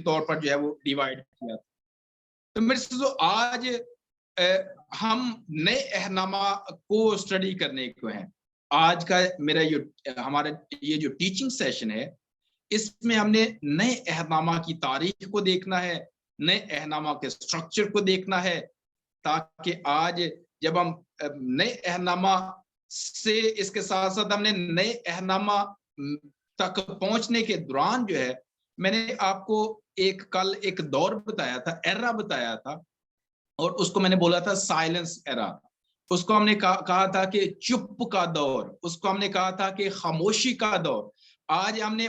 तौर पर जो है वो डिवाइड किया था। तो मेरे से आज हम नए अहनामा को स्टडी करने को हैं। आज का मेरा हमारा ये जो टीचिंग सेशन है, इसमें हमने नए अहनामा की तारीख को देखना है, नए अहनामा के स्ट्रक्चर को देखना है, ताकि आज जब हम नए अहनामा से इसके साथ साथ हमने नए अहनामा तक पहुंचने के दौरान जो है, मैंने आपको कल एक दौर बताया था, एरा बताया था, और उसको मैंने बोला था साइलेंस एरा। उसको हमने कहा था कि चुप का दौर, उसको हमने कहा था कि खामोशी का दौर। आज हमने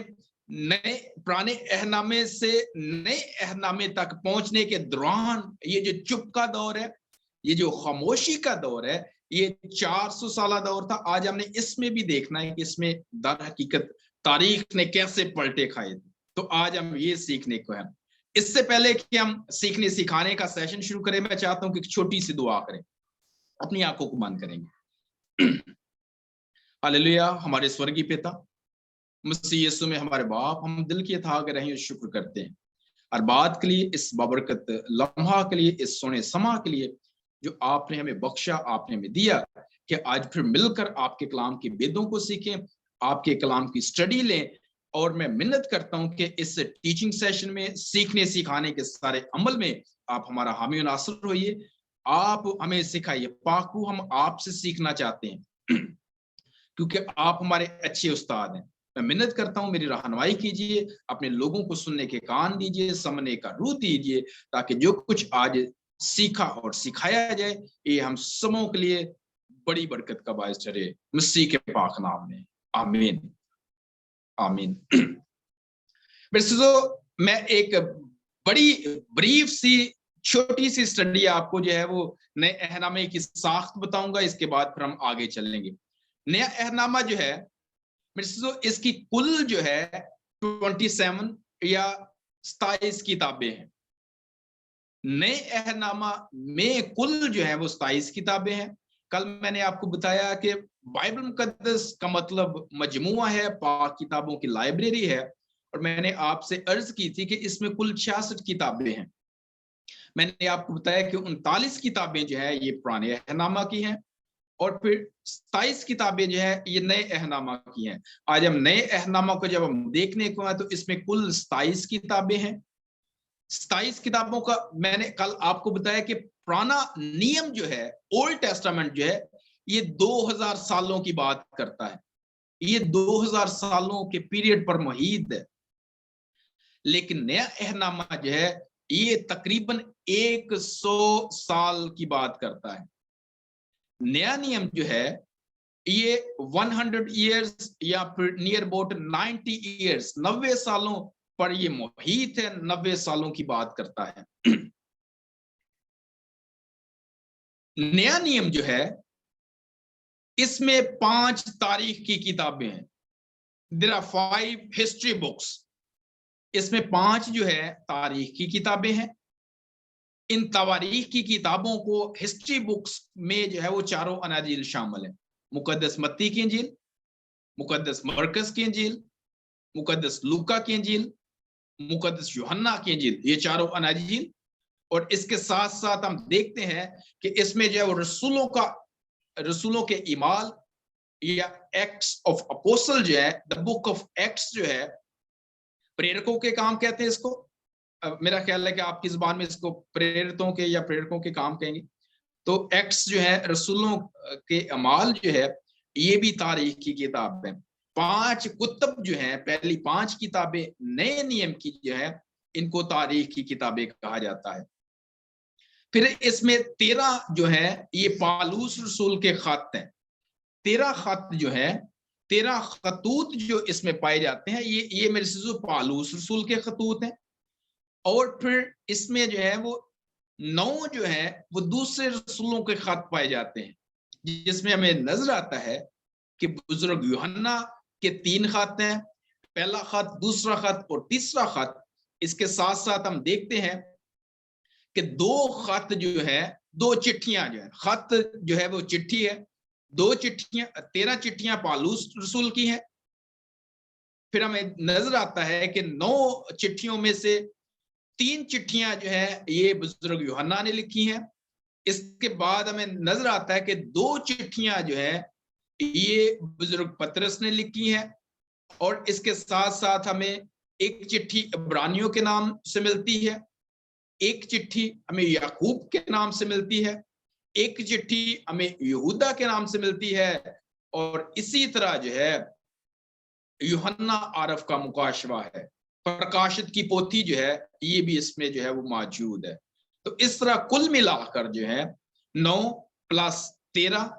नए पुराने अहनामे से नए अहनामे तक पहुंचने के दौरान ये जो चुप का दौर है, ये जो खामोशी का दौर है, ये 400 साल दौर था। आज हमने इसमें भी देखना है कि इसमें दर हकीकत तारीख ने कैसे पलटे खाए थे। तो आज हम ये सीखने को है। इससे पहले कि हम सीखने सिखाने का सेशन शुरू करें, मैं चाहता हूं कि एक छोटी सी दुआ करें। अपनी आंखों को बंद करेंगे। हालेलुया। हमारे स्वर्गीय पिता, मसीह यीशु में हमारे बाप, हम दिल की अथाह रहे शुक्र करते हैं हर बात के लिए, इस बाबरकत लम्हा के लिए, इस सोने समा के लिए जो आपने हमें बख्शा, आपने हमें दिया कि आज फिर मिलकर आपके कलाम की वेदों को सीखें, आपके कलाम की स्टडी लें। और मैं मिन्नत करता हूं कि इस टीचिंग सेशन में, सीखने सिखाने के सारे अमल में आप हमारा हामी और नासर होइए, आप हमें सिखाइए। पाकू हम आपसे सीखना चाहते हैं क्योंकि आप हमारे अच्छे उस्ताद हैं। मैं मिन्नत करता हूं, मेरी रहनुमाई कीजिए, अपने लोगों को सुनने के कान दीजिए, समझने का रूह दीजिए, ताकि जो कुछ आज सीखा और सिखाया जाए ये हम सबों के लिए बड़ी बरकत का बायस ठहरे, मसीह के पाक नाम में, आमीन आमीन। मैं एक बड़ी ब्रीफ सी छोटी सी स्टडी आपको जो है वो नए अहनामे की साख्त बताऊंगा, इसके बाद फिर हम आगे चलेंगे। नया अहनामा जो है इसकी कुल जो है 27 या 27 किताबें हैं। नए अहनामा में कुल जो है वो 27 किताबें हैं। कल मैंने आपको बताया कि बाइबल मुकद्दस का मतलब मजमुआ है, पाक किताबों की लाइब्रेरी है। और मैंने आपसे अर्ज की थी कि इसमें कुल 66 किताबें हैं। मैंने आपको बताया कि 39 किताबें जो है ये पुराने अहनामा की हैं, और फिर 27 किताबें जो है ये नए अहनामा की हैं। आज हम नए अहनामा को जब हम देखने को है तो इसमें कुल 27 किताबें हैं। 27 किताबों का मैंने कल आपको बताया कि पुराना नियम जो है, ओल्ड टेस्टामेंट जो है, ये 2000 सालों की बात करता है। ये 2000 सालों के पीरियड पर मुहित है। लेकिन नया अहनामा जो है ये तकरीबन 100 साल की बात करता है। नया नियम जो है ये 100 ईयर्स या फिर नियर अबाउट 90 ईयर्स, 90 सालों पर ये मुहित है, 90 सालों की बात करता है। नया नियम जो है इसमें 5 तारीख की किताबें हैं। There are 5 history books. इसमें 5 जो है तारीख की किताबें हैं। इन तवारीख की किताबों को हिस्ट्री बुक्स में जो है वो चारों अनाजील शामिल है। मुकद्दस मत्ती की इंजील, मुकद्दस मरकस की इंजील, मुकद्दस लूका की इंजील, मुकद्दस यूहन्ना की इंजील, ये चारों अनाजील। और इसके साथ साथ हम देखते हैं कि इसमें जो है वो रसूलों के इमाल या एक्ट्स ऑफ अपोस्टल जो है, द बुक ऑफ एक्ट्स जो है, प्रेरकों के काम कहते हैं इसको। मेरा ख्याल है कि आपकी जुबान में इसको प्रेरितों के या प्रेरकों के काम कहेंगे। तो एक्ट्स जो है, रसूलों के अमाल जो है, ये भी तारीख की किताब है। 5 कुतुब जो है, पहली 5 किताबें नए नियम की जो है, इनको तारीख की किताबें कहा जाता है। फिर इसमें 13 जो है ये पालूस रसूल के खत हैं। 13 खत जो है, 13 खतूत जो इसमें पाए जाते हैं, ये मेरे से पालूस रसूल के खतूत हैं। और फिर इसमें जो है वो 9 जो है वो दूसरे रसूलों के खत पाए जाते हैं, जिसमें हमें नजर आता है कि बुजुर्ग यूहन्ना के 3 खत हैं, पहला खत, दूसरा खत और तीसरा खत। इसके साथ साथ हम देखते हैं कि 2 खत जो है, 2 चिट्ठियां जो है, खत जो है वो चिट्ठी है, 2 चिट्ठियां, 13 चिट्ठियां पालूस रसूल की हैं। फिर हमें नजर आता है कि 9 चिट्ठियों में से 3 चिट्ठियां जो है ये बुजुर्ग यूहन्ना ने लिखी हैं। इसके बाद हमें नजर आता है कि 2 चिट्ठियां जो है ये बुजुर्ग पतरस ने लिखी हैं, और इसके साथ साथ हमें एक चिट्ठी इब्रानियों के नाम से मिलती है, एक चिट्ठी हमें याकूब के नाम से मिलती है, एक चिट्ठी हमें यहूदा के नाम से मिलती है, और इसी तरह जो है यूहन्ना आरफ का मुकाशवा है, प्रकाशित की पोथी जो है ये भी इसमें जो है वो मौजूद है। तो इस तरह कुल मिलाकर जो है 9 + 13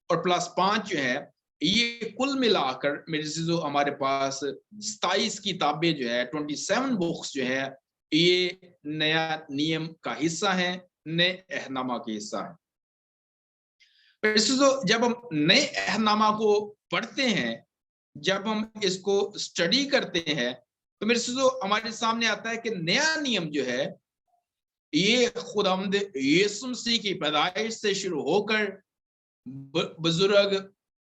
और +5 जो है ये कुल मिलाकर मेरे से जो हमारे पास 27 किताबें जो है 27 बुक्स जो है ये नया नियम का हिस्सा है, नए अहदनामा का हिस्सा है। तो जब हम नए अहदनामा को पढ़ते हैं, जब हम इसको स्टडी करते हैं, तो मेरे से जो हमारे सामने आता है कि नया नियम जो है ये खुदावंद यीशु मसीह की पैदाइश से शुरू होकर बुजुर्ग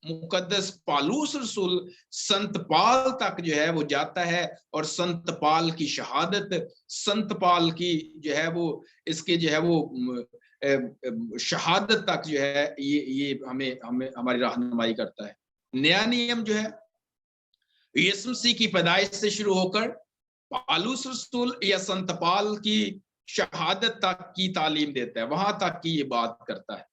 मुकद्दस पालूस रसूल संत पाल तक जो है वो जाता है, और संत पाल की शहादत, संत पाल की जो है वो इसके जो है वो शहादत तक जो है ये हमें हमें हमारी रहनुमाई करता है। नया नियम जो है यीशु मसीह की पैदाइश से शुरू होकर पालूस रसूल या संत पाल की शहादत तक की तालीम देता है, वहां तक की ये बात करता है।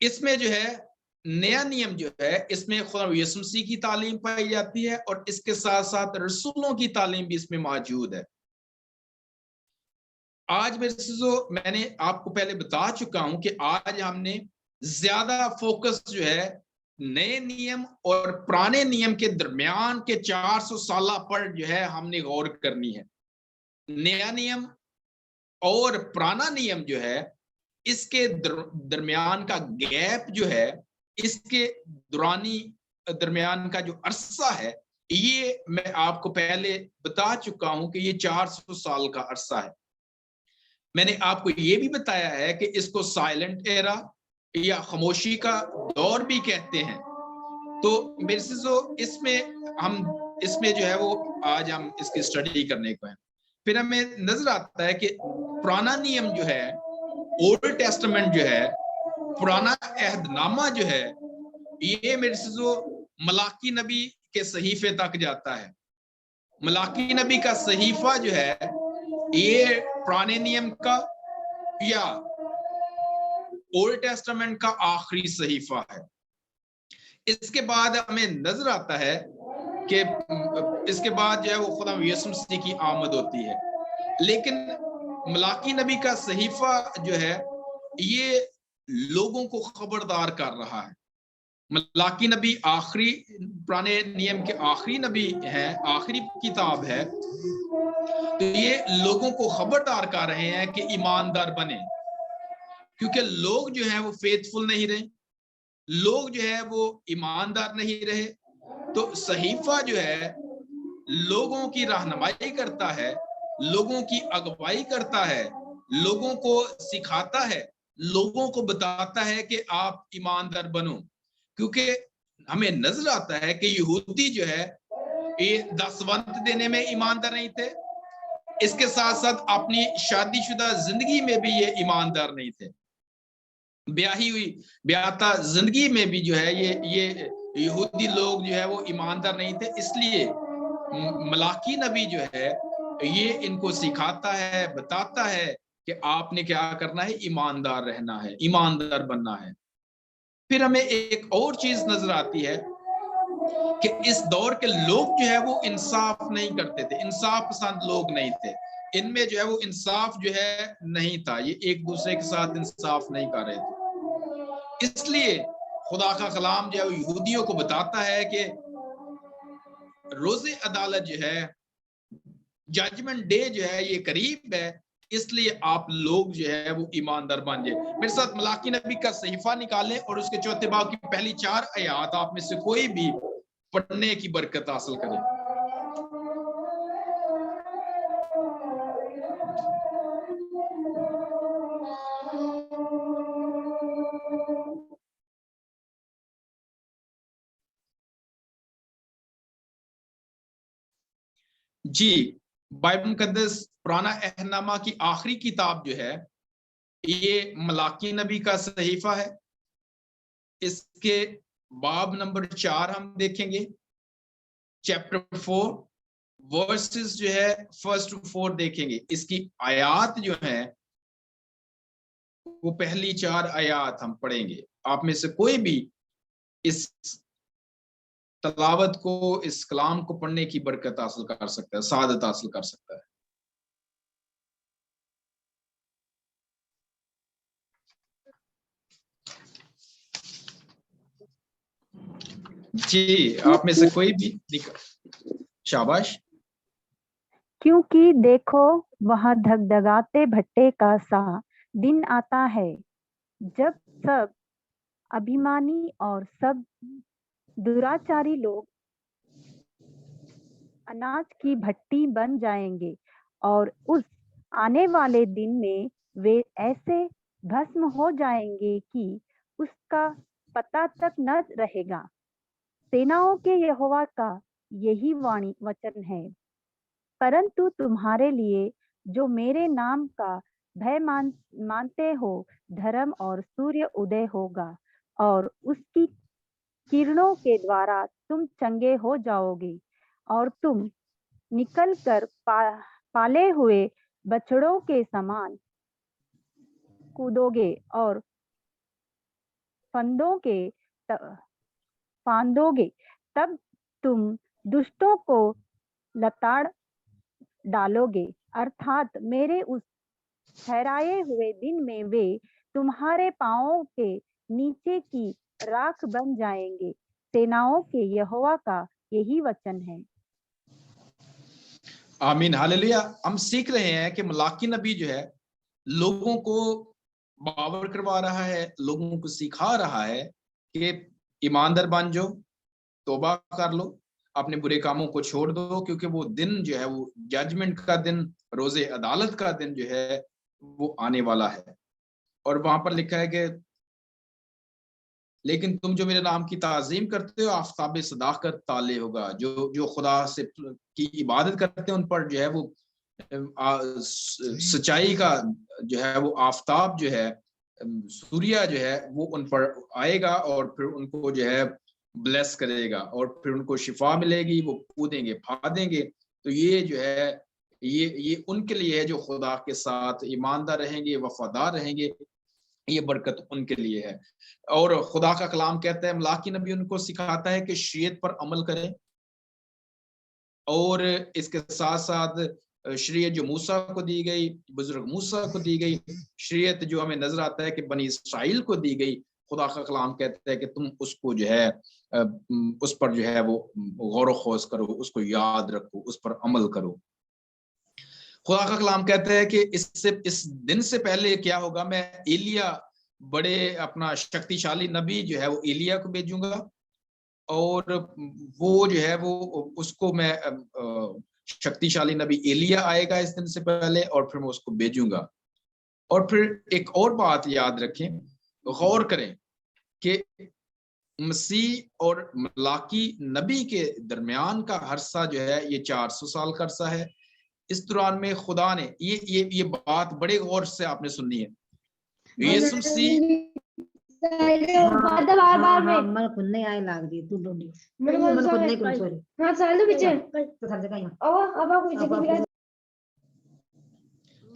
इसमें जो है नया नियम जो है इसमें खुदा यीशु मसीह की तालीम पाई जाती है, और इसके साथ साथ रसूलों की तालीम भी इसमें मौजूद है। आज मेरे से जो मैंने आपको पहले बता चुका हूं कि आज हमने ज्यादा फोकस जो है नए नियम और पुराने नियम के दरमियान के 400 साल पर जो है हमने गौर करनी है। नया नियम और पुराना नियम जो है इसके दरमियान का गैप जो है, इसके दौरानी दरमियान का जो अरसा है, ये मैं आपको पहले बता चुका हूं कि ये 400 साल का अरसा है। मैंने आपको ये भी बताया है कि इसको साइलेंट एरा या खामोशी का दौर भी कहते हैं। तो मेरे से जो इसमें जो है वो आज हम इसकी स्टडी करने को है। फिर हमें नजर आता है कि पुराना नियम जो है, ओल्ड टेस्टामेंट जो है, पुराना अहदनामा जो है, ये मेरे से जो मलाकी नबी के सहीफे तक जाता है। मलाकी नबी का सहीफा जो है ये पुराने नियम का या ओल्ड टेस्टामेंट का आखिरी सहीफा है। इसके बाद हमें नजर आता है कि इसके बाद जो है वो खुदा यीशु मसीह की आमद होती है। लेकिन मलाकी नबी का सहीफा जो है ये लोगों को खबरदार कर रहा है। मलाकी नबी आखिरी पुराने नियम के आखिरी नबी है, आखिरी किताब है, तो ये लोगों को खबरदार कर रहे हैं कि ईमानदार बने, क्योंकि लोग जो है वो फेथफुल नहीं रहे, लोग जो है वो ईमानदार नहीं रहे। तो सहीफा जो है लोगों की रहनुमाई करता है, लोगों की अगुवाई करता है, लोगों को सिखाता है, लोगों को बताता है कि आप ईमानदार बनो। क्योंकि हमें नजर आता है कि यहूदी जो है ये दसवंत देने में ईमानदार नहीं थे, इसके साथ साथ अपनी शादीशुदा जिंदगी में भी ये ईमानदार नहीं थे, ब्याही हुई ब्याहता जिंदगी में भी जो है ये यहूदी लोग जो है वो ईमानदार नहीं थे। इसलिए मलाकी नबी जो है ये इनको सिखाता है, बताता है कि आपने क्या करना है, ईमानदार रहना है, ईमानदार बनना है। फिर हमें एक और चीज नजर आती है कि इस दौर के लोग जो है वो इंसाफ नहीं करते थे, इंसाफ पसंद लोग नहीं थे, इनमें जो है वो इंसाफ जो है नहीं था, ये एक दूसरे के साथ इंसाफ नहीं कर रहे थे। इसलिए खुदा का कलाम जो है यहूदियों को बताता है कि रोज़े अदालत जो है, जजमेंट डे जो है ये करीब है, इसलिए आप लोग जो है वो ईमानदार बन जाए। मेरे साथ मलाकी नबी का सहीफा निकालें और उसके चौथे बाब की पहली 4 आयत आप में से कोई भी पढ़ने की बरकत हासिल करें। जी, बाइबल मुकद्दस पुराना अहदनामा की आखिरी किताब जो है ये मलाकी नबी का सहीफा है। इसके बाब नंबर 4 हम देखेंगे, चैप्टर 4 वर्सेस जो है 1 to 4 देखेंगे। इसकी आयात जो है वो पहली 4 आयात हम पढ़ेंगे। आप में से कोई भी इस तलावत को, इस कलाम को पढ़ने की बरकत हासिल कर सकता है, सादत हासिल कर सकता है। जी, आप में से कोई भी शाबाश। क्योंकि देखो वह धगधगाते भट्टे का सा दिन आता है जब सब अभिमानी और सब दुराचारी लोग अनाज की भट्टी बन जाएंगे और उस आने वाले दिन में वे ऐसे भस्म हो जाएंगे कि उसका पता तक न रहेगा। सेनाओं के यहोवा का यही वाणी वचन है। परंतु तुम्हारे लिए जो मेरे नाम का भय मानते हो, धर्म और सूर्य उदय होगा और उसकी किरणों के द्वारा तुम चंगे हो जाओगे और तुम निकल कर पाले हुए बछड़ों के समान कूदोगे और फांदोगे। तब तुम दुष्टों को लताड़ डालोगे, अर्थात मेरे उस ठहराए हुए दिन में वे तुम्हारे पांवों के नीचे की राख बन जाएंगे। सेनाओं के यहोवा का यही वचन है। आमीन, हालेलुया। हम सीख रहे हैं कि मलाकी नबी जो है लोगों को बावर करवा रहा है, लोगों को सिखा रहा है कि ईमानदार बन जाओ, तौबा कर लो, अपने बुरे कामों को छोड़ दो, क्योंकि वो दिन जो है वो जजमेंट का दिन, रोजे अदालत का दिन जो है वो आने वाला है। और वहां पर लिखा है कि लेकिन तुम जो मेरे नाम की ताजीम करते हो आफताब सदाकत ताले होगा। जो जो खुदा से की इबादत करते हैं उन पर जो है वो सच्चाई का जो है वो आफताब जो है, सूर्य जो है वो उन पर आएगा और फिर उनको जो है ब्लेस करेगा और फिर उनको शिफा मिलेगी, वो कूदेंगे फादेंगे। तो ये जो है ये उनके लिए है जो खुदा के साथ ईमानदार रहेंगे, वफादार रहेंगे, ये बरकत उनके लिए है। और खुदा का कलाम कहता है, मलाकी नबी उनको सिखाता है कि शरीयत पर अमल करें, और इसके साथ साथ शरीयत जो मूसा को दी गई, बुजुर्ग मूसा को दी गई, शरीयत जो हमें नजर आता है कि बनी इसराइल को दी गई, खुदा का कलाम कहता है कि तुम उसको जो है उस पर जो है वो गौर खोज करो, उसको याद रखो, उस पर अमल करो। खुदा का कलाम कहता है कि इस दिन से पहले क्या होगा, मैं एलिया, बड़े अपना शक्तिशाली नबी जो है वो एलिया को भेजूंगा, और वो जो है वो उसको मैं शक्तिशाली नबी एलिया आएगा इस दिन से पहले, और फिर मैं उसको भेजूंगा। और फिर एक और बात याद रखें, गौर करें कि मसीह और मलाकी नबी के दरमियान का अरसा जो है ये 400 साल का अरसा है। इस दौरान में खुदा ने ये बात बड़े गौर से आपने सुननी है। यीशु मसीह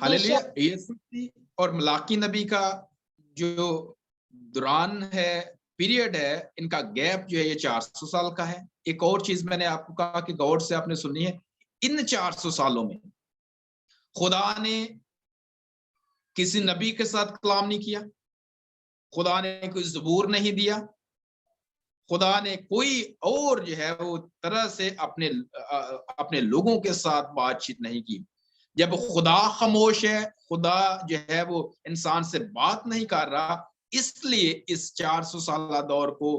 हालेलुया। यीशु मसीह और मलाकी नबी का जो दौरान है, पीरियड है, इनका गैप जो है ये 400 साल का है। एक और चीज मैंने आपको कहा कि गौर से आपने सुननी है, इन 400 सालों में खुदा ने किसी नबी के साथ कलाम नहीं किया, खुदा ने कोई ज़बूर नहीं दिया, खुदा ने कोई और जो है वो तरह से अपने लोगों के साथ बातचीत नहीं की। जब खुदा खामोश है, खुदा जो है वो इंसान से बात नहीं कर रहा, इसलिए इस 400 साल दौर को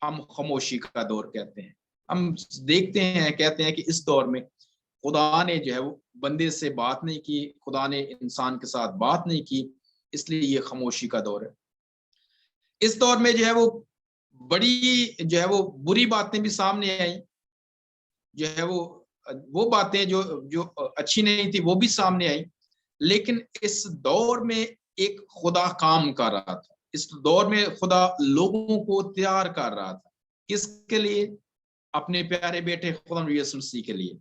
हम खामोशी का दौर कहते हैं। हम देखते हैं, कहते हैं कि इस दौर में खुदा ने जो है वो बंदे से बात नहीं की, खुदा ने इंसान के साथ बात नहीं की, इसलिए ये खामोशी का दौर है। इस दौर में जो है वो बड़ी जो है वो बुरी बातें भी सामने आई, जो है वो वो बातें जो जो अच्छी नहीं थी वो भी सामने आई, लेकिन इस दौर में एक खुदा काम कर रहा था। इस दौर में खुदा लोगों को तैयार कर रहा था। किसके लिए? अपने प्यारे बेटे खुदा यीशु मसीह के लिए।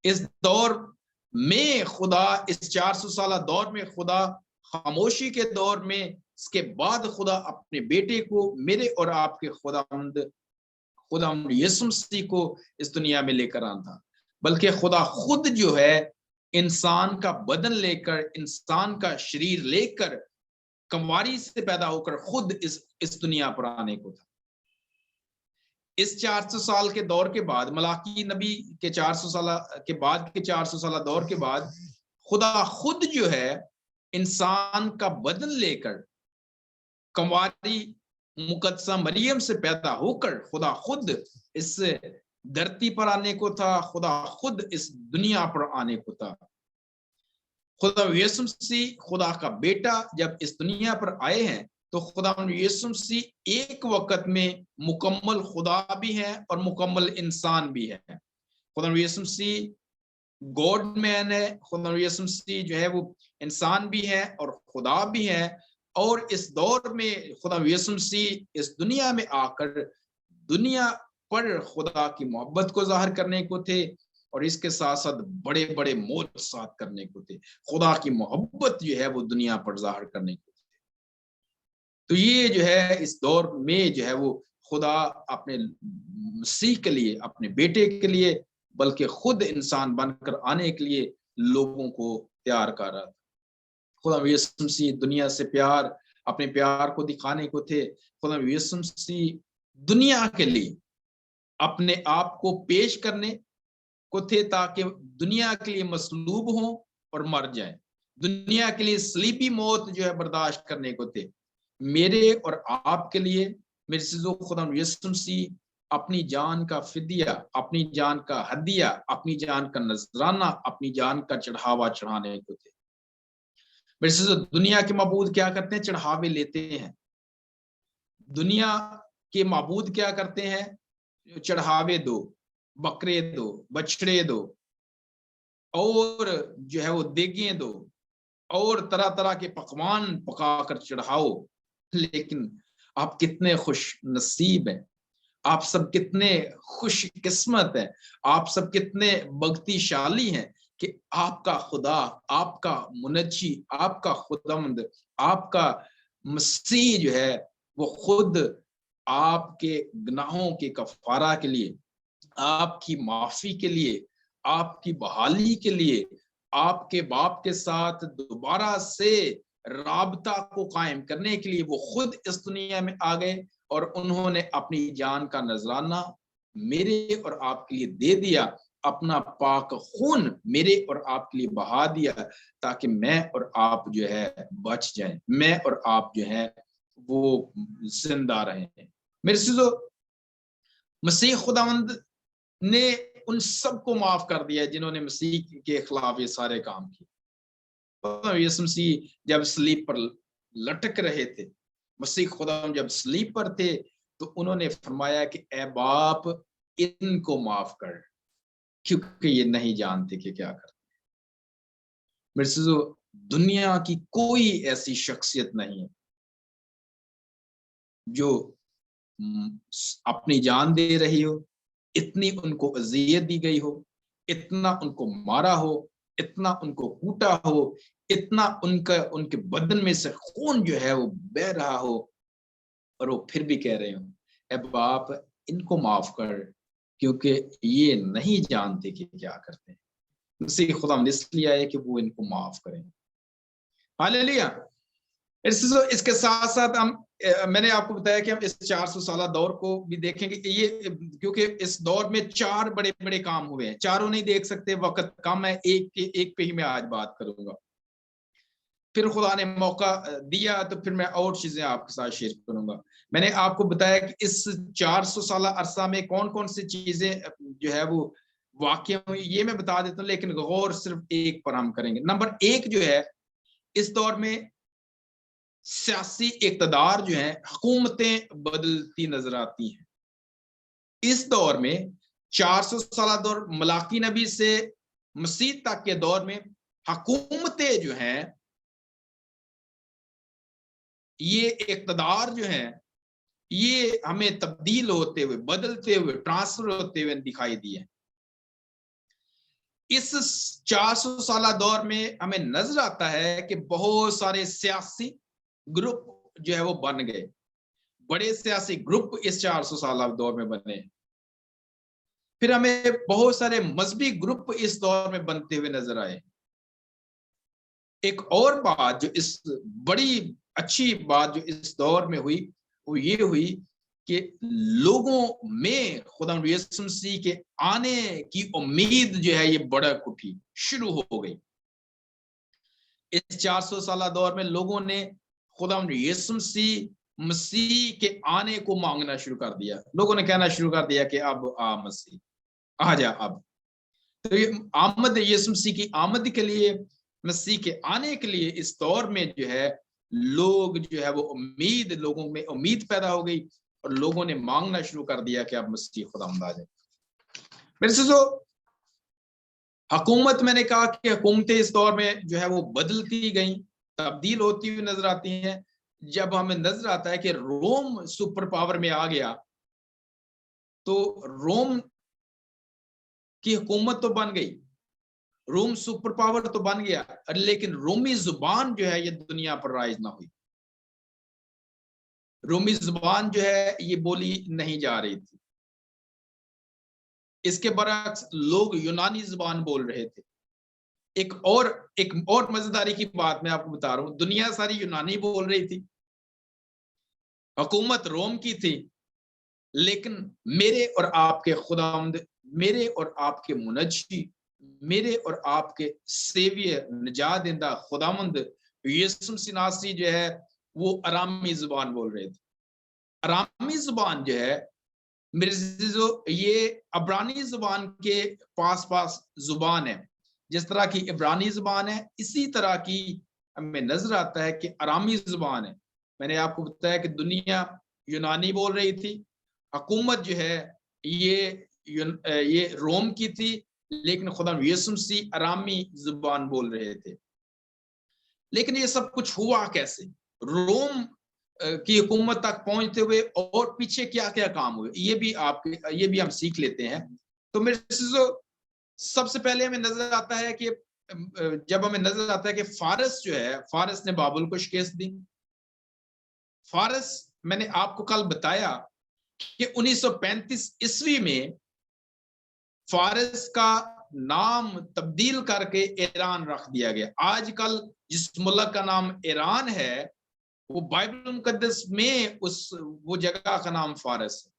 इस दौर में खुदा, इस 400 साल दौर में खुदा, खामोशी के दौर में, इसके बाद खुदा अपने बेटे को, मेरे और आपके खुदा यीशु मसीह को इस दुनिया में लेकर आना था। बल्कि खुदा खुद जो है इंसान का बदन लेकर, इंसान का शरीर लेकर, कंवारी से पैदा होकर खुद इस दुनिया पर आने को था। इस 400 साल के दौर के बाद, मलाकी नबी के 400 साल के बाद के 400 साल दौर के बाद, खुदा खुद जो है इंसान का बदन लेकर कंवारी मुकद्दसा मरियम से पैदा होकर खुदा खुद इस धरती पर आने को था। खुदा खुद इस दुनिया पर आने को था। खुदा यीशु मसीह, खुदा का बेटा, जब इस दुनिया पर आए हैं तो खुदा यीशु मसीह एक वक्त में मुकम्मल खुदा भी है और मुकम्मल इंसान भी है। खुदा यीशु मसीह गॉड मैन है। खुदा यीशु मसीह जो है वो इंसान भी है और खुदा भी है। और इस दौर में खुदा यीशु मसीह इस दुनिया में आकर दुनिया पर खुदा की मोहब्बत को जाहिर करने को थे और इसके साथ साथ बड़े बड़े मोजज़ात करने को थे। खुदा की मोहब्बत जो है वो दुनिया पर जाहिर करने को थे। तो ये जो है इस दौर में जो है वो खुदा अपने मसीह के लिए, अपने बेटे के लिए, बल्कि खुद इंसान बनकर आने के लिए लोगों को तैयार कर रहा था। खुदा यीशु मसीह दुनिया से प्यार, अपने प्यार को दिखाने को थे। खुदा यीशु मसीह दुनिया के लिए अपने आप को पेश करने को थे ताकि दुनिया के लिए मसलूब हो और मर जाए। दुनिया के लिए सलीबी मौत जो है बर्दाश्त करने को थे। मेरे और आपके लिए मेरे सिजो खुदा यीशु मसीह अपनी जान का फिदिया, अपनी जान का हदिया, अपनी जान का नजराना, अपनी जान का चढ़ावा चढ़ाने को थे। मेरे सिजो दुनिया के माबूद क्या करते हैं? चढ़ावे लेते हैं। दुनिया के माबूद क्या करते हैं? चढ़ावे दो, बकरे दो, बछड़े दो, और जो है वो देगें दो, और तरह तरह के पकवान पकाकर चढ़ाओ। लेकिन आप कितने खुश नसीब हैं, आप सब कितने खुश किस्मत हैं, आप सब कितने बख्तिशाली हैं कि आपका खुदा, आपका मुनज्जी, आपका खुदावंद, आपका मसीह जो है वो खुद आपके गुनाहों के कफारा के लिए, आपकी माफी के लिए, आपकी बहाली के लिए, आपके बाप के साथ दोबारा से राबता को कायम करने के लिए वो खुद इस दुनिया में आ गए और उन्होंने अपनी जान का नजराना मेरे और आपके लिए दे दिया। अपना पाक खून मेरे और आपके लिए बहा दिया ताकि मैं और आप जो है बच जाएं, मैं और आप जो है वो जिंदा रहें। मेरे सिजो मसीह खुदावंद ने उन सबको माफ कर दिया जिन्होंने मसीह के खिलाफ ये सारे काम किए। यीशु मसीह जब सलीब पर लटक रहे थे, मसीह खुदा जब सलीब पर थे, तो उन्होंने फरमाया कि ए बाप इनको माफ कर, क्योंकि ये नहीं जानते कि क्या करते। मेरे से दुनिया की कोई ऐसी शख्सियत नहीं है जो अपनी जान दे रही हो, इतनी उनको अजियत दी गई हो, इतना उनको मारा हो, इतना उनको कूटा हो, इतना उनके बदन में से खून जो है वो बह रहा हो, और वो फिर भी कह रहे हो ए बाप इनको माफ कर, क्योंकि ये नहीं जानते कि क्या करते हैं। मसीह खुदा इसलिए आए कि वो इनको माफ करें। हालेलुया। इसके साथ साथ मैंने आपको बताया कि हम इस 400 साल दौर को भी देखेंगे। ये क्योंकि इस दौर में 4 बड़े बड़े काम हुए हैं, चारों नहीं देख सकते, वक्त कम है, एक पे ही मैं आज बात करूंगा। फिर खुदा ने मौका दिया तो फिर मैं और चीजें आपके साथ शेयर करूंगा। मैंने आपको बताया कि इस 400 साल अरसा में कौन कौन सी चीजें जो है वो वाकई हुई, ये मैं बता देता हूँ, लेकिन गौर सिर्फ एक पर हम करेंगे। नंबर 1 जो है, इस दौर में सियासी इक़्तिदार जो है, हुकूमतें बदलती नजर आती हैं। इस दौर में 400 साल दौर मलाकी नबी से मसीह तक के दौर में हुकूमतें जो हैं, ये इक़्तिदार जो हैं, ये हमें तब्दील होते हुए, बदलते हुए, ट्रांसफर होते हुए दिखाई दिए। इस 400 साल दौर में हमें नजर आता है कि बहुत सारे सियासी ग्रुप जो है वो बन गए, बड़े सियासी ग्रुप इस 400 साल दौर में बने। फिर हमें बहुत सारे मजहबी ग्रुप इस दौर में बनते हुए नजर आए। एक और बात जो इस बड़ी अच्छी बात जो इस दौर में हुई, वो ये हुई कि लोगों में खुदा यीशु मसीह के आने की उम्मीद जो है ये बढ़क उठी, शुरू हो गई। इस 400 साल दौर में लोगों ने खुदा यीशु मसीह के आने को मांगना शुरू कर दिया। लोगों ने कहना शुरू कर दिया कि अब आ मसीह, आ जा अब। तो ये आमद, यीशु मसीह की आमद के लिए, मसीह के आने के लिए इस दौर में जो है लोग जो है वो उम्मीद, लोगों में उम्मीद पैदा हो गई और लोगों ने मांगना शुरू कर दिया कि अब मसीह खुदावंद आ जाए। मेरे से जो हुकूमत, मैंने कहा कि हुकूमतें इस दौर में जो है वो बदलती गई, तब्दील होती हुई नजर आती हैं। जब हमें नजर आता है कि रोम सुपर पावर में आ गया, तो रोम की हुकूमत तो बन गई, रोम सुपर पावर तो बन गया, लेकिन रोमी जुबान जो है ये दुनिया पर राइज ना हुई। रोमी जुबान जो है ये बोली नहीं जा रही थी। इसके बरक्स लोग यूनानी जुबान बोल रहे थे। एक और मजेदारी की बात मैं आपको बता रहा हूं, दुनिया सारी यूनानी बोल रही थी, हुकूमत रोम की थी, लेकिन मेरे और आपके खुदावंद, मेरे और आपके मुनज्जी, मेरे और आपके सेवियर, निजात देंदा खुदावंद यीशु मसीह नासरी जो है वो अरामी जुबान बोल रहे थे। अरामी जुबान जो है मेरे जो ये अब्रानी जुबान के पास पास जुबान है। जिस तरह की इब्रानी जुबान है, इसी तरह की हमें नजर आता है कि अरामी जुबान है। मैंने आपको बताया कि दुनिया यूनानी बोल रही थी, हुकूमत जो है ये रोम की थी, लेकिन खुदा यीशु मसीह अरामी जुबान बोल रहे थे। लेकिन ये सब कुछ हुआ कैसे? रोम की हुकूमत तक पहुंचते हुए और पीछे क्या क्या काम हुए, ये भी हम सीख लेते हैं। तो मेरे से सबसे पहले हमें नजर आता है कि जब हमें नजर आता है कि फारस जो है, फारस ने बाबुल को शिकस्त दी। फारस, मैंने आपको कल बताया कि 1935 ईस्वी में फारस का नाम तब्दील करके ईरान रख दिया गया। आजकल जिस मुल्क का नाम ईरान है, वो बाइबल मुकद्दस में वो जगह का नाम फारस है।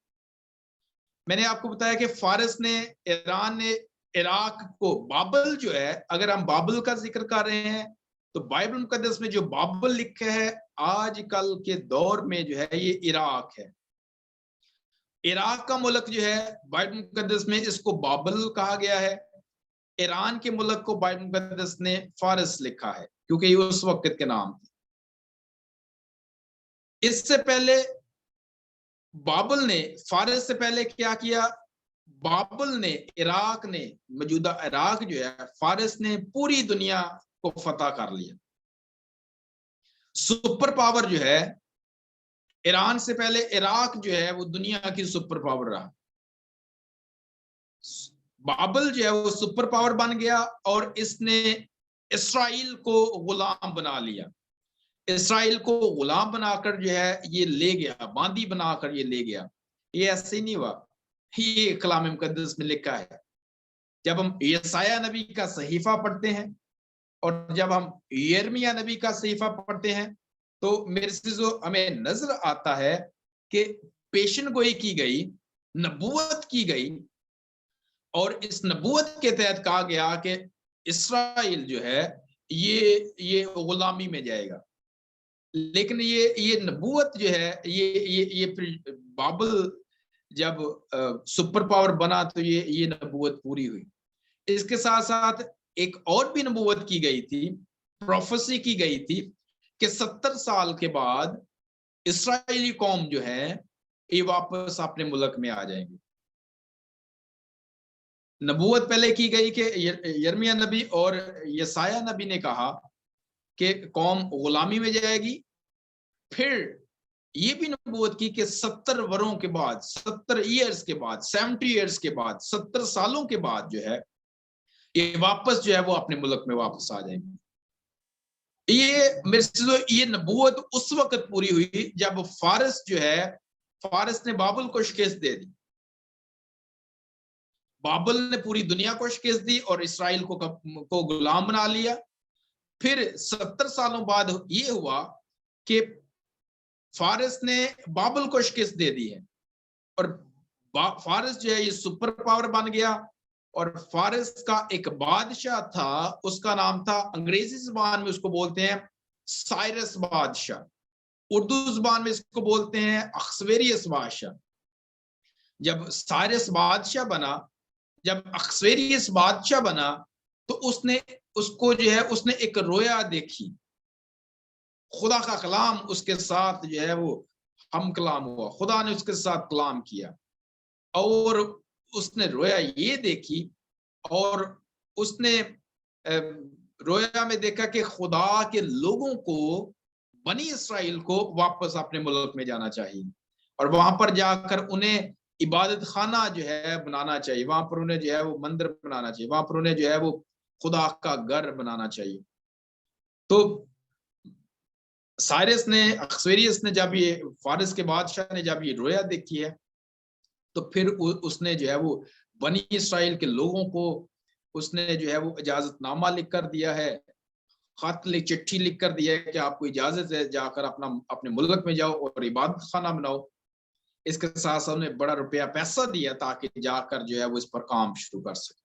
मैंने आपको बताया कि फारस ने, ईरान ने इराक को, बाबल जो है, अगर हम बाबल का जिक्र कर रहे हैं तो बाइबल मुकद्दस में जो बाबल लिखा है आजकल के दौर में जो है ये इराक है। इराक का मुल्क जो है बाइबल मुकद्दस में इसको बाबल कहा गया है। ईरान के मुल्क को बाइबल मुकद्दस ने फारस लिखा है, क्योंकि ये उस वक्त के नाम थे। इससे पहले बाबल ने, फारस से पहले क्या किया? बाबल ने, इराक ने, मौजूदा इराक जो है, फारस ने पूरी दुनिया को फतह कर लिया। सुपर पावर जो है, ईरान से पहले इराक जो है वो दुनिया की सुपर पावर रहा। बाबल जो है वो सुपर पावर बन गया और इसने इसराइल को गुलाम बना लिया। इसराइल को गुलाम बनाकर जो है ये ले गया, बांदी बनाकर ये ले गया। ये ऐसे नहीं हुआ, ये कलाम मुकद्दस में लिखा है। जब हम यसाया नबी का सहीफा पढ़ते हैं और जब हम यिर्मयाह नबी का सहीफा पढ़ते हैं, तो मेरे से जो हमें नजर आता है कि पेशन गोई की गई, नबूवत की गई, और इस नबूवत के तहत कहा गया कि इसराइल जो है ये गुलामी में जाएगा। लेकिन ये नबूवत जो है, ये बाबल जब सुपर पावर बना तो ये नबूवत पूरी हुई। इसके साथ साथ एक और भी नबूवत की गई थी, प्रोफेसी की गई थी कि 70 साल के बाद इसराइली कौम जो है ये वापस अपने मुल्क में आ जाएंगे। नबूवत पहले की गई कि यिर्मयाह नबी और यसाया नबी ने कहा कि कौम गुलामी में जाएगी। फिर ये भी नबूवत की कि 70 वरों के बाद, 70 ईयर्स के बाद, 70 ईयर्स के बाद, 70 सालों के बाद जो है ये वापस जो है वो अपने मुल्क में वापस आ जाएंगे। ये मेरे से ये नबूवत उस वक्त पूरी हुई जब फारस जो है, फारस ने बाबुल को शिकस्त दे दी। बाबुल ने पूरी दुनिया को शिकस्त दी और इसराइल को गुलाम बना लिया। फिर 70 सालों बाद ये हुआ कि फारस ने बाबुल को शिकस्त दे दी है और फारस जो है ये सुपर पावर बन गया। और फारस का एक बादशाह था, उसका नाम था, अंग्रेजी जुबान में उसको बोलते हैं साइरस बादशाह, उर्दू जुबान में इसको बोलते हैं अक्सवेरियस बादशाह। जब साइरस बादशाह बना, जब अक्सवेरियस बादशाह बना, तो उसको जो है उसने एक रोया देखी, खुदा का कलाम उसके साथ जो है वो हम कलाम हुआ, खुदा ने उसके साथ कलाम किया और उसने रोया ये देखी और उसने रोया में देखा कि खुदा के लोगों को, बनी इसराइल को वापस अपने मुल्क में जाना चाहिए और वहां पर जाकर उन्हें इबादत खाना जो है बनाना चाहिए, वहां पर उन्हें जो है वो मंदिर बनाना चाहिए, वहां पर उन्हें जो है वो खुदा का घर बनाना चाहिए। तो साइरस ने, अक्सवेरियस ने, जब ये फारस के बादशाह ने जब ये रोया देखी है, तो फिर उसने जो है वो बनी इसराइल के लोगों को उसने जो है वो इजाजतनामा लिख कर दिया है, खत लिख, चिट्ठी लिख कर दिया है कि आपको इजाजत है, जाकर अपने मुल्क में जाओ और इबादत खाना बनाओ। इसके साथ साथ उन्हें बड़ा रुपया पैसा दिया ताकि जाकर जो है वो इस पर काम शुरू कर सके।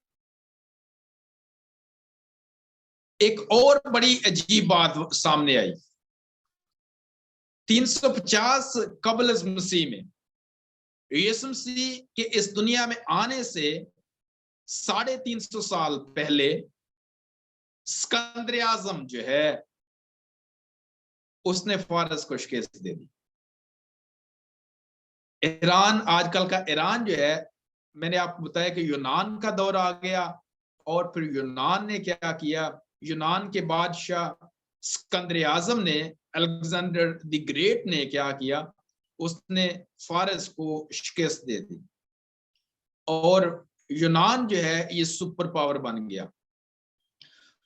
एक और बड़ी अजीब बात सामने आई। 350 कबल मसीह में, यीशु मसीह के इस दुनिया में आने से 350 साल पहले सिकंदर आजम जो है उसने फारस को शिकस्त दे दी। ईरान, आजकल का ईरान जो है, मैंने आपको बताया कि यूनान का दौर आ गया और फिर यूनान ने क्या किया, यूनान के बादशाह सिकंदर आजम ने, अलेक्जेंडर द ग्रेट ने क्या किया, उसने फारस को शिकस्त दे दी और यूनान जो है ये सुपर पावर बन गया।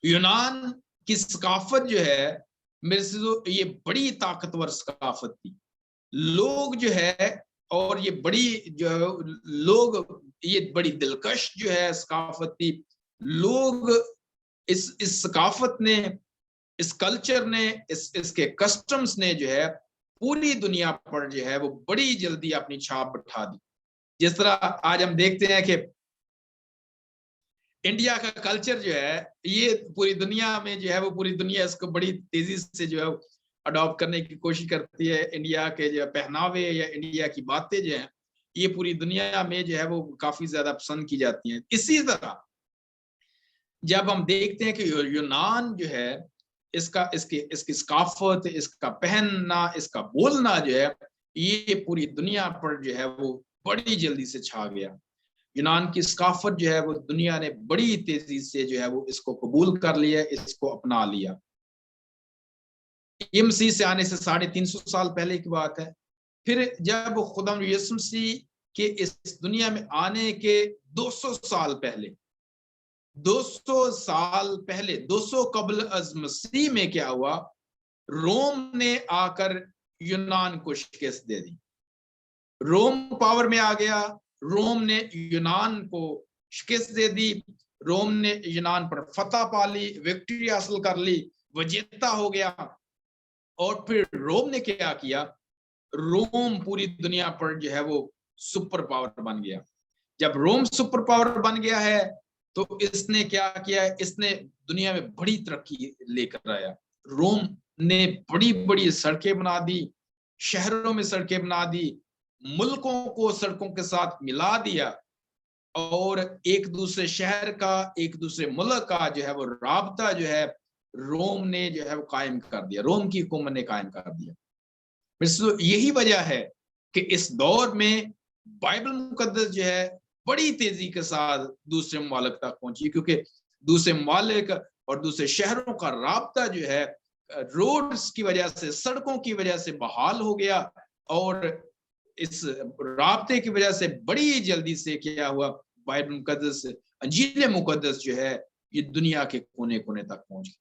यूनान की सकाफत जो है, मेरे से तो ये बड़ी ताकतवर सकाफत थी। लोग जो है, और ये बड़ी जो है लोग, ये बड़ी दिलकश जो है सकाफत थी। लोग इस सकाफत ने, इस कल्चर ने, इसके कस्टम्स ने जो है पूरी दुनिया पर जो है वो बड़ी जल्दी अपनी छाप बिठा दी। जिस तरह आज हम देखते हैं कि इंडिया का कल्चर जो है ये पूरी दुनिया में जो है वो, पूरी दुनिया इसको बड़ी तेजी से जो है अडॉप्ट करने की कोशिश करती है। इंडिया के जो पहनावे या इंडिया की बातें जो है ये पूरी दुनिया में जो है वो काफी ज्यादा पसंद की जाती हैं। इसी तरह जब हम देखते हैं कि यूनान जो है, इसकी सकाफत, इसका पहनना, इसका बोलना जो है ये पूरी दुनिया पर जो है वो बड़ी जल्दी से छा गया। यूनान की सकाफत जो है वो दुनिया ने बड़ी तेजी से जो है वो इसको कबूल कर लिया, इसको अपना लिया। ये मसीह से आने से 350 साल पहले की बात है। फिर जब खुदा यीशु मसीह के इस दुनिया में आने के 200 साल पहले, 200 साल पहले, 200 कबल अज मसीह में क्या हुआ, रोम ने आकर यूनान को शिकस्त दे दी। रोम पावर में आ गया, रोम ने यूनान को शिकस्त दे दी, रोम ने यूनान पर फतह पा ली, विक्ट्री हासिल कर ली, विजेता हो गया। और फिर रोम ने क्या किया, रोम पूरी दुनिया पर जो है वो सुपर पावर बन गया। जब रोम सुपर पावर बन गया है तो इसने क्या किया, इसने दुनिया में बड़ी तरक्की लेकर आया। रोम ने बड़ी बड़ी सड़कें बना दी, शहरों में सड़कें बना दी, मुल्कों को सड़कों के साथ मिला दिया और एक दूसरे शहर का, एक दूसरे मुल्क का जो है वो राबता जो है रोम ने जो है वो कायम कर दिया, रोम की हुकूमत ने कायम कर दिया। यही वजह है कि इस दौर में बाइबल मुकद्दस जो है बड़ी तेजी के साथ दूसरे ममालिक तक पहुंची, क्योंकि दूसरे ममालिक और दूसरे शहरों का राब्ता जो है रोड्स की वजह से, सड़कों की वजह से बहाल हो गया। और इस राब्ते की वजह से बड़ी जल्दी से क्या हुआ, बाइबल मुकद्दस, अंजील मुकद्दस जो है ये दुनिया के कोने कोने तक पहुंच गई।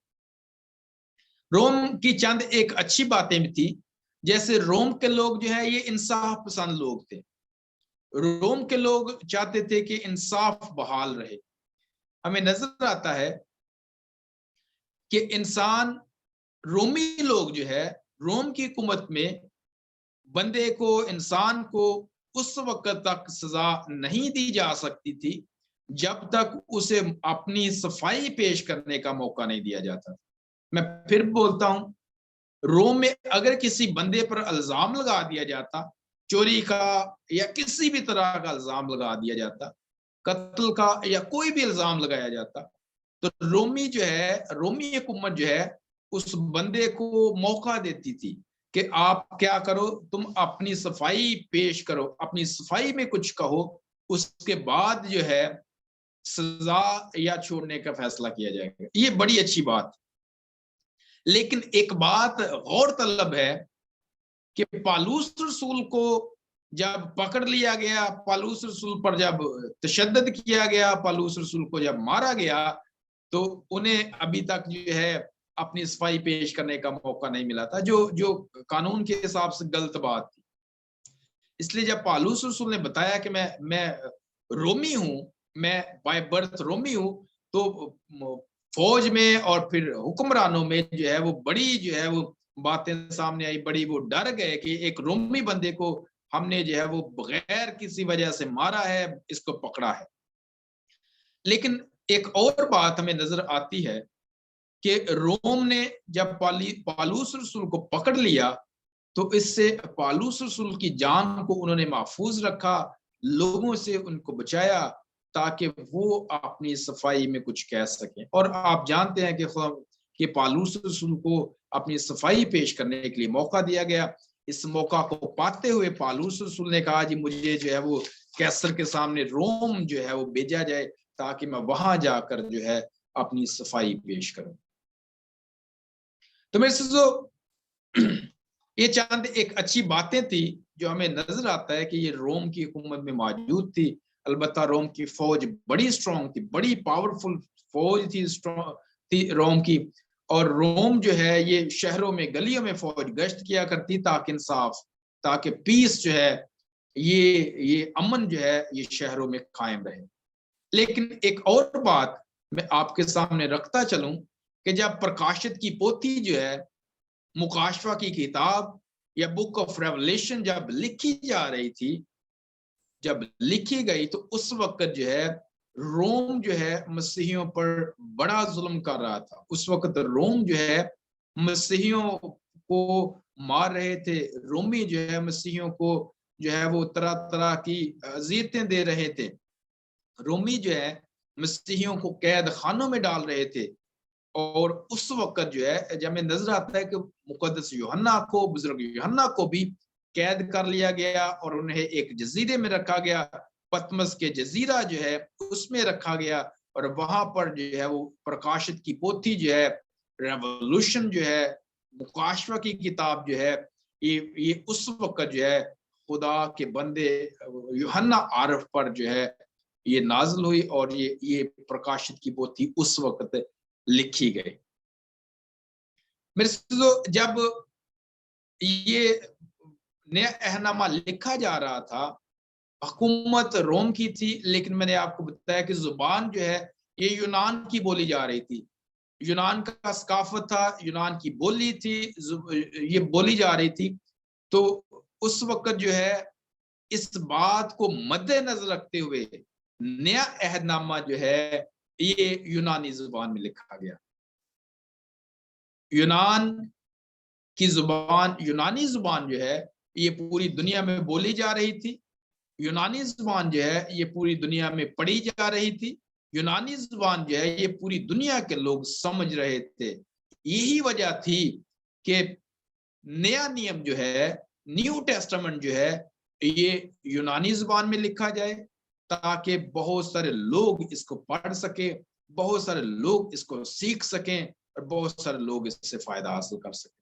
रोम की चंद एक अच्छी बातें भी थी, जैसे रोम के लोग जो है ये इंसाफ पसंद लोग थे। रोम के लोग चाहते थे कि इंसाफ बहाल रहे। हमें नजर आता है कि इंसान, रोमी लोग जो है, रोम की हुकूमत में बंदे को, इंसान को उस वक्त तक सजा नहीं दी जा सकती थी जब तक उसे अपनी सफाई पेश करने का मौका नहीं दिया जाता। मैं फिर बोलता हूं, रोम में अगर किसी बंदे पर इल्जाम लगा दिया जाता, चोरी का या किसी भी तरह का इल्जाम लगा दिया जाता, कत्ल का या कोई भी इल्जाम लगाया जाता, तो रोमी जो है, रोमी हुकूमत जो है उस बंदे को मौका देती थी कि आप क्या करो, तुम अपनी सफाई पेश करो, अपनी सफाई में कुछ कहो, उसके बाद जो है सजा या छोड़ने का फैसला किया जाएगा। ये बड़ी अच्छी बात। लेकिन एक बात गौर तलब है कि पालूस रसूल को जब पकड़ लिया गया, पालूस रसूल पर जब तशद्दुद किया गया, पालूस रसूल को जब मारा गया, तो उन्हें अभी तक जो है अपनी सफाई पेश करने का मौका नहीं मिला था, जो कानून के हिसाब से गलत बात थी। इसलिए जब पालूस रसूल ने बताया कि मैं रोमी हूं, मैं बाय बर्थ रोमी हूं, तो फौज में और फिर हुक्मरानों में जो है वो बड़ी जो है वो बातें सामने आई, बड़ी वो डर गए कि एक रोमी बंदे को हमने जो है वो बगैर किसी वजह से मारा है, इसको पकड़ा है। लेकिन एक और बात हमें नजर आती है कि रोम ने जब पालूस रसूल को पकड़ लिया, तो इससे पालूस रसूल की जान को उन्होंने महफूज रखा, लोगों से उनको बचाया, ताकि वो अपनी सफाई में कुछ कह सकें। और आप जानते हैं कि पालूस रसूल को अपनी सफाई पेश करने के लिए मौका दिया गया। इस मौका को पाते हुए पालूस रसूल ने कहा, जी मुझे जो है वो कैसर के सामने रोम जो है वो भेजा जाए, ताकि मैं वहां जाकर जो है अपनी सफाई पेश करूं। तो मेरे से ये चंद एक अच्छी बातें थी जो हमें नजर आता है कि ये रोम की हुकूमत में मौजूद थी। अलबत्ता रोम की फौज बड़ी स्ट्रॉन्ग थी, बड़ी पावरफुल फौज थी, स्ट्रॉन्ग थी रोम की। और रोम जो है ये शहरों में, गलियों में फौज गश्त किया करती, ताकि इंसाफ, ताकि पीस जो है, ये अमन जो है ये शहरों में कायम रहे। लेकिन एक और बात मैं आपके सामने रखता चलूं कि जब प्रकाशित की पोथी जो है, मुकाशफा की किताब या बुक ऑफ रेवलेशन जब लिखी जा रही थी, जब लिखी गई, तो उस वक्त जो है रोम जो है मसीहियों पर बड़ा जुल्म कर रहा था। उस वक्त रोम जो है मसीहियों को मार रहे थे, रोमी जो है मसीहियों को जो है वो तरह तरह की अज़ियतें दे रहे थे, रोमी जो है मसीहियों को कैद खानों में डाल रहे थे। और उस वक्त जो है जब हमें नजर आता है कि मुकद्दस यूहन्ना को, बुजुर्ग यूहन्ना को भी कैद कर लिया गया और उन्हें एक जजीरे में रखा गया, पतमस के जजीरा जो है उसमें रखा गया। और वहां पर जो है वो प्रकाशित की पोथी जो है, रेवोल्यूशन जो है, मुकाशवा की किताब जो है, ये उस वक्त जो है खुदा के बंदे यूहन्ना आरफ पर जो है ये नाजिल हुई, और ये प्रकाशित की पोथी उस वक्त लिखी गई। मेरे तो जब ये नया अहनामा लिखा जा रहा था, हुकूमत रोम की थी, लेकिन मैंने आपको बताया कि जुबान जो है ये यूनान की बोली जा रही थी, यूनान का सकाफत था, यूनान की बोली थी, ये बोली जा रही थी। तो उस वक्त जो है इस बात को मद्देनजर रखते हुए नया अहदनामा जो है ये यूनानी जुबान में लिखा गया। यूनान की जुबान, यूनानी जुबान जो है ये पूरी दुनिया में बोली जा रही थी, यूनानी जुबान जो है ये पूरी दुनिया में पढ़ी जा रही थी, यूनानी जुबान जो है ये पूरी दुनिया के लोग समझ रहे थे। यही वजह थी कि नया नियम जो है, न्यू टेस्टामेंट जो है ये यूनानी जुबान में लिखा जाए, ताकि बहुत सारे लोग इसको पढ़ सके, बहुत सारे लोग इसको सीख सकें और बहुत सारे लोग इससे फायदा हासिल कर सकें।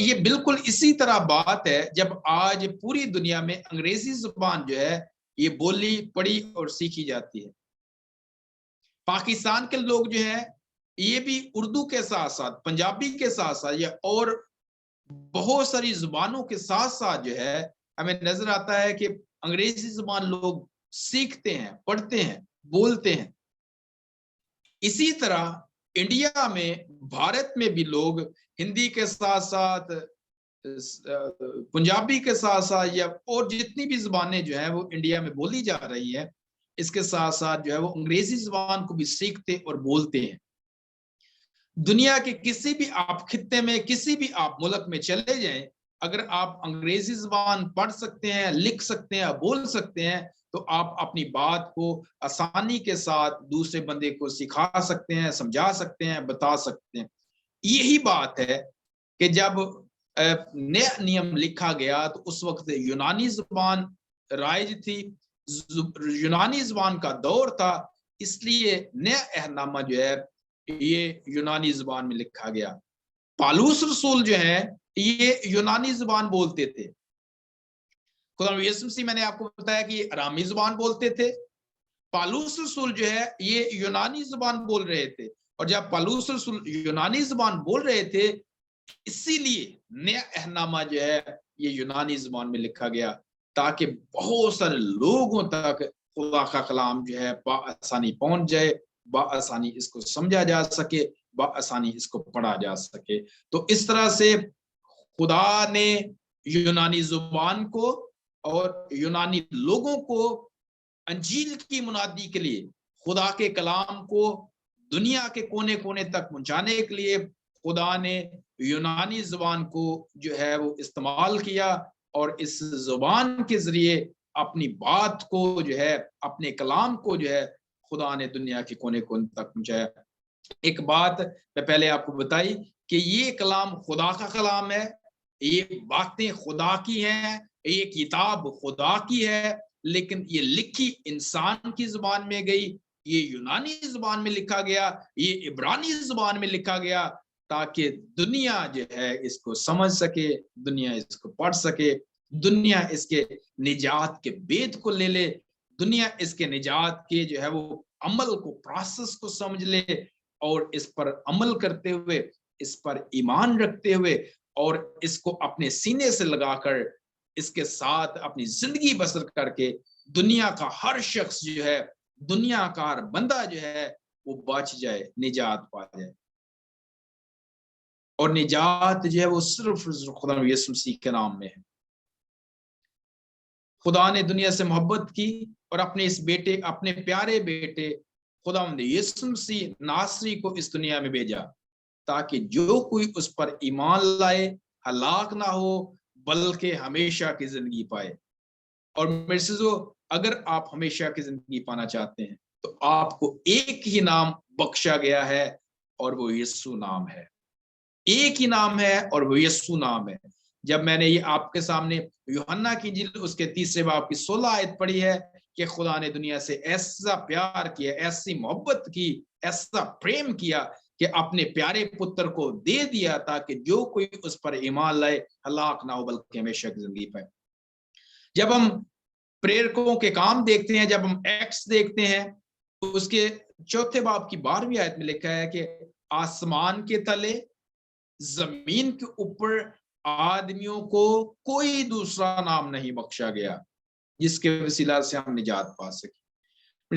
ये बिल्कुल इसी तरह बात है जब आज पूरी दुनिया में अंग्रेजी जुबान जो है ये बोली, पढ़ी और सीखी जाती है। पाकिस्तान के लोग जो है ये भी उर्दू के साथ साथ, पंजाबी के साथ साथ या और बहुत सारी जुबानों के साथ साथ जो है हमें नजर आता है कि अंग्रेजी जुबान लोग सीखते हैं, पढ़ते हैं, बोलते हैं। इसी तरह इंडिया में, भारत में भी लोग हिंदी के साथ साथ, पंजाबी के साथ साथ या और जितनी भी जुबानें जो है वो इंडिया में बोली जा रही है, इसके साथ साथ जो है वो अंग्रेजी जुबान को भी सीखते और बोलते हैं। दुनिया के किसी भी आप खित्ते में, किसी भी आप मुल्क में चले जाएं, अगर आप अंग्रेजी जुबान पढ़ सकते हैं, लिख सकते हैं, बोल सकते हैं, तो आप अपनी बात को आसानी के साथ दूसरे बंदे को सिखा सकते हैं, समझा सकते हैं, बता सकते हैं। यही बात है कि जब नया नियम लिखा गया तो उस वक्त यूनानी जुबान राइज थी, यूनानी जुबान का दौर था, इसलिए नया अहदनामा जो है ये यूनानी जुबान में लिखा गया। पालूस रसूल जो है ये यूनानी जुबान बोलते थे। खुदा यीशु मसीह, मैंने आपको बताया कि अरामी जुबान बोलते थे। पालूस रसूल जो है ये यूनानी जुबान बोल रहे थे, और जब पालूस रसूल यूनानी जुबान बोल रहे थे, इसीलिए नया अहदनामा जो है ये यूनानी जुबान में लिखा गया, ताकि बहुत सारे लोगों तक खुदा का कलाम जो है बआसानी पहुंच जाए, बआसानी इसको समझा जा सके, बआसानी इसको पढ़ा जा सके। तो इस तरह से खुदा ने यूनानी जुबान को और यूनानी लोगों को अंजील की मुनादी के लिए, खुदा के कलाम को दुनिया के कोने कोने तक पहुंचाने के लिए खुदा ने यूनानी जुबान को जो है वो इस्तेमाल किया, और इस जुबान के जरिए अपनी बात को जो है, अपने कलाम को जो है खुदा ने दुनिया के कोने कोने तक पहुंचाया। एक बात मैं पहले आपको बताई कि ये कलाम खुदा का कलाम है, ये बातें खुदा की हैं, ये किताब खुदा की है, लेकिन ये लिखी इंसान की जुबान में गई, ये यूनानी जुबान में लिखा गया, ये इब्रानी जुबान में लिखा गया, ताकि दुनिया जो है इसको समझ सके, दुनिया इसको पढ़ सके, दुनिया इसके निजात के भेद को ले ले, दुनिया इसके निजात के जो है वो अमल को, प्रोसेस को समझ ले, और इस पर अमल करते हुए, इस पर ईमान रखते हुए और इसको अपने सीने से लगाकर इसके साथ अपनी जिंदगी बसर करके दुनिया का हर शख्स जो है, दुनिया का हर बंदा जो है वो बच जाए, निजात पा जाए। और निजात जो है वो सिर्फ खुदा यीशु मसीह के नाम में है। खुदा ने दुनिया से मोहब्बत की और अपने इस बेटे, अपने प्यारे बेटे खुदावंद यीशु मसीह नासरी को इस दुनिया में भेजा, ताकि जो कोई उस पर ईमान लाए हलाक ना हो, बल्कि हमेशा की जिंदगी पाए। और मेरे से जो, अगर आप हमेशा की जिंदगी पाना चाहते हैं तो आपको एक ही नाम बख्शा गया है, और वो यीशु नाम है। एक ही नाम है और वो यीशु नाम है। जब मैंने ये आपके सामने यूहन्ना की इंजील उसके 3 बाब की 16 आयत पढ़ी है कि खुदा ने दुनिया से ऐसा प्यार किया, ऐसी मोहब्बत की, ऐसा प्रेम किया कि अपने प्यारे पुत्र को दे दिया, ताकि जो कोई उस पर ईमान लाए हलाक ना हो, बल्कि हमेशा की जिंदगी पाए। जब हम प्रेरकों के काम देखते हैं, जब हम एक्ट्स देखते हैं, तो उसके 4 बाब की 12वीं आयत में लिखा है कि आसमान के तले, जमीन के ऊपर आदमियों को कोई दूसरा नाम नहीं बख्शा गया जिसके वसीला से हम निजात पा सके।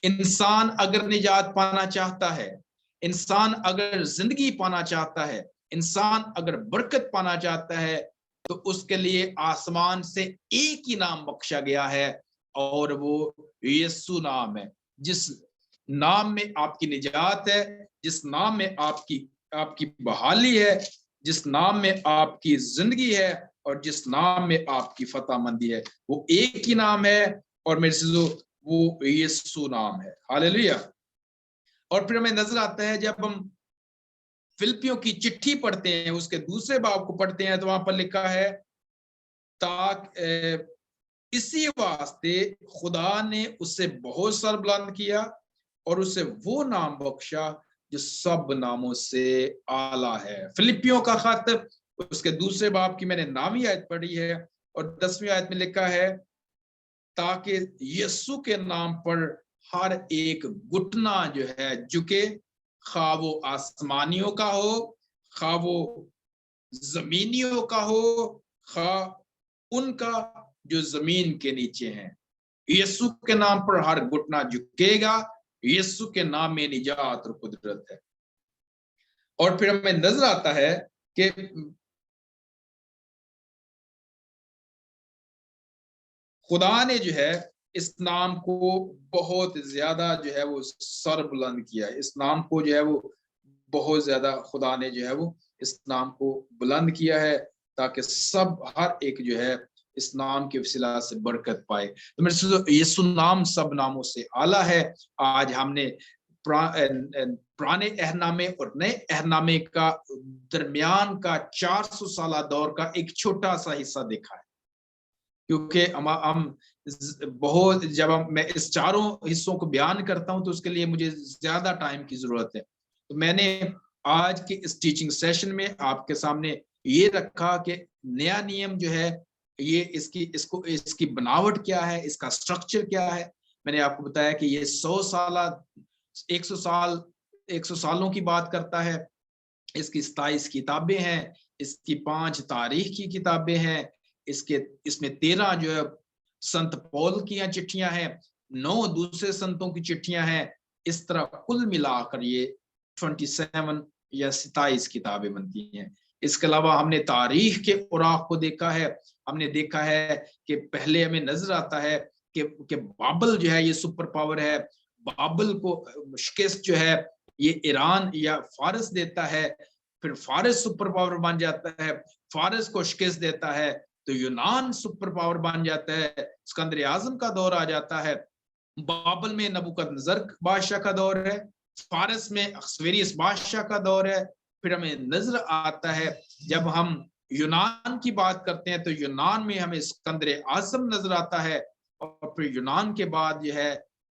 इंसान अगर निजात पाना चाहता है, इंसान अगर जिंदगी पाना चाहता है, इंसान अगर बरकत पाना चाहता है, तो उसके लिए आसमान से एक ही नाम बख्शा गया है, और वो यीशु नाम है। जिस नाम में आपकी निजात है, जिस नाम में आपकी बहाली है, जिस नाम में आपकी जिंदगी है, और जिस नाम में आपकी फतहमंदी है, वो एक ही नाम है, और मेरे से वो यीशु नाम है। हालेलुया। और फिर हमें नजर आता है, जब हम फिलिपियों की चिट्ठी पढ़ते हैं, उसके 2 बाब को पढ़ते हैं, तो वहां पर लिखा है इसी वास्ते खुदा ने उससे बहुत सर बुलंद किया और उसे वो नाम बख्शा जो सब नामों से आला है। फिलिपियों का खत उसके दूसरे बाब की मैंने 9वीं आयत पढ़ी है और 10वीं आयत में लिखा है, ताकि यीशु के नाम पर हर एक घुटना जो है झुके, खा वो आसमानियों का हो, खा वो जमीनियों का हो, खा उनका जो जमीन के नीचे हैं। यीशु के नाम पर हर घुटना झुकेगा। यीशु के नाम में निजात और कुदरत है। और फिर हमें नजर आता है कि खुदा ने जो है इस नाम को बहुत ज्यादा जो है वो सर बुलंद किया है। इस नाम को जो है वो बहुत ज्यादा खुदा ने जो है वो इस नाम को बुलंद किया है, ताकि सब हर एक जो है इस नाम के वसीला से बरकत पाए। तो मेरे यीशु नाम सब नामों से आला है। आज हमने पुराने अहदनामे और नए अहदनामे का दरमियान का 400 साल दौर का एक छोटा सा हिस्सा देखा है, क्योंकि हम बहुत जब मैं इस चारों हिस्सों को बयान करता हूं तो उसके लिए मुझे ज्यादा टाइम की जरूरत है। तो मैंने आज के इस टीचिंग सेशन में आपके सामने ये रखा कि नया नियम जो है ये इसकी बनावट क्या है, इसका स्ट्रक्चर क्या है। मैंने आपको बताया कि ये 100 साल 100 सालों की बात करता है। इसकी 27 किताबें हैं, इसकी 5 तारीख की किताबें हैं, इसमें 13 जो है संत पौल की चिट्ठियां हैं, 9 दूसरे संतों की चिट्ठियां हैं। इस तरह कुल मिलाकर ये 27 या 27 किताबें बनती हैं। इसके अलावा हमने तारीख के उराक को देखा है। हमने देखा है कि पहले हमें नजर आता है कि बाबल जो है ये सुपर पावर है। बाबल को शिकस्त जो है ये ईरान या फारस देता है, फिर फारस सुपर पावर बन जाता है, फारस को शिकस्त देता है तो यूनान सुपर पावर बन जाता है, सिकंदर आजम का दौर आ जाता है। बाबल में नबूकदनेस्सर बादशाह का दौर है, फारस में अक्सवेरियस बादशाह का दौर है। फिर हमें नजर आता है जब हम यूनान की बात करते हैं तो यूनान में हमें सिकंदर आजम नजर आता है, और फिर यूनान के बाद जो है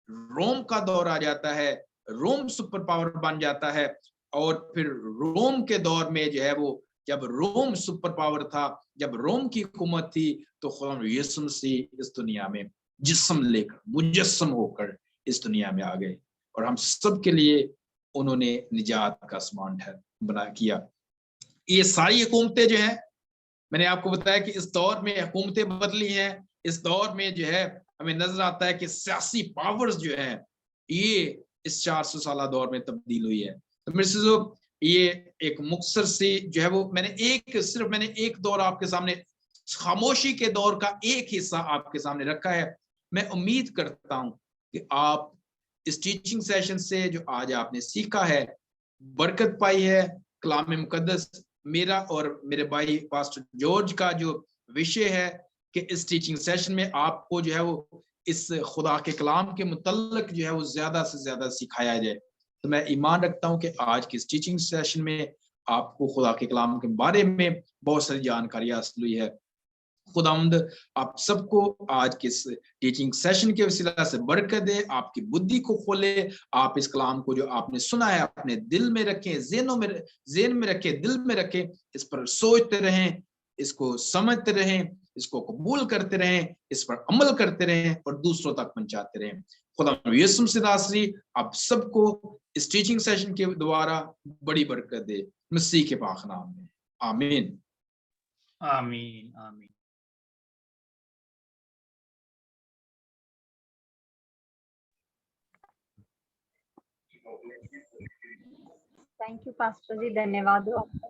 रोम का दौर आ जाता है, रोम सुपर पावर बन जाता है। और फिर रोम के दौर में जो है वो जब रोम सुपर पावर था, जब रोम की हुकूमत थी, तो खुदा यीशु मसीह इस दुनिया में जिस्म लेकर मुजस्सम होकर इस दुनिया में आ गए और हम सब के लिए उन्होंने निजात का सामान बना किया। ये सारी हुकूमतें जो है मैंने आपको बताया कि इस दौर में हुकूमतें बदली हैं। इस दौर में जो है हमें नजर आता है कि सियासी पावर्स जो है ये इस 400 साल दौर में तब्दील हुई है। तो मेरे से जो ये एक मुख्तसर सी जो है वो मैंने एक दौर आपके सामने, खामोशी के दौर का एक हिस्सा आपके सामने रखा है। मैं उम्मीद करता हूं कि आप इस टीचिंग सेशन से जो आज आपने सीखा है, बरकत पाई है। कलाम मुकद्दस मेरा और मेरे भाई पास्टर जॉर्ज का जो विषय है कि इस टीचिंग सेशन में आपको जो है वो इस खुदा के कलाम के मुतल्लिक जो है वो ज्यादा से ज्यादा सिखाया जाए। तो मैं ईमान रखता हूं कि आज की इस टीचिंग सेशन में आपको खुदा के कलाम के बारे में बहुत सारी जानकारी हासिल हुई है। खुदावंद आप सबको आज के इस टीचिंग सेशन के वसीला से बरकत दे, आपकी बुद्धि को खोले। आप इस कलाम को जो आपने सुना है अपने दिल में रखें, ज़हन में रखें, दिल में रखें, इस पर सोचते रहें, इसको समझते रहें, इसको कबूल करते रहें, इस पर अमल करते रहें और दूसरों तक पहुंचाते रहें। खुदा यीशु मसीह नासरी आप सबको इस टीचिंग सेशन के द्वारा बड़ी बरकत दे, मसीह के पाक नाम में, आमीन। आमीन आमीन। थैंक यू पास्टर जी, धन्यवाद हो आपका।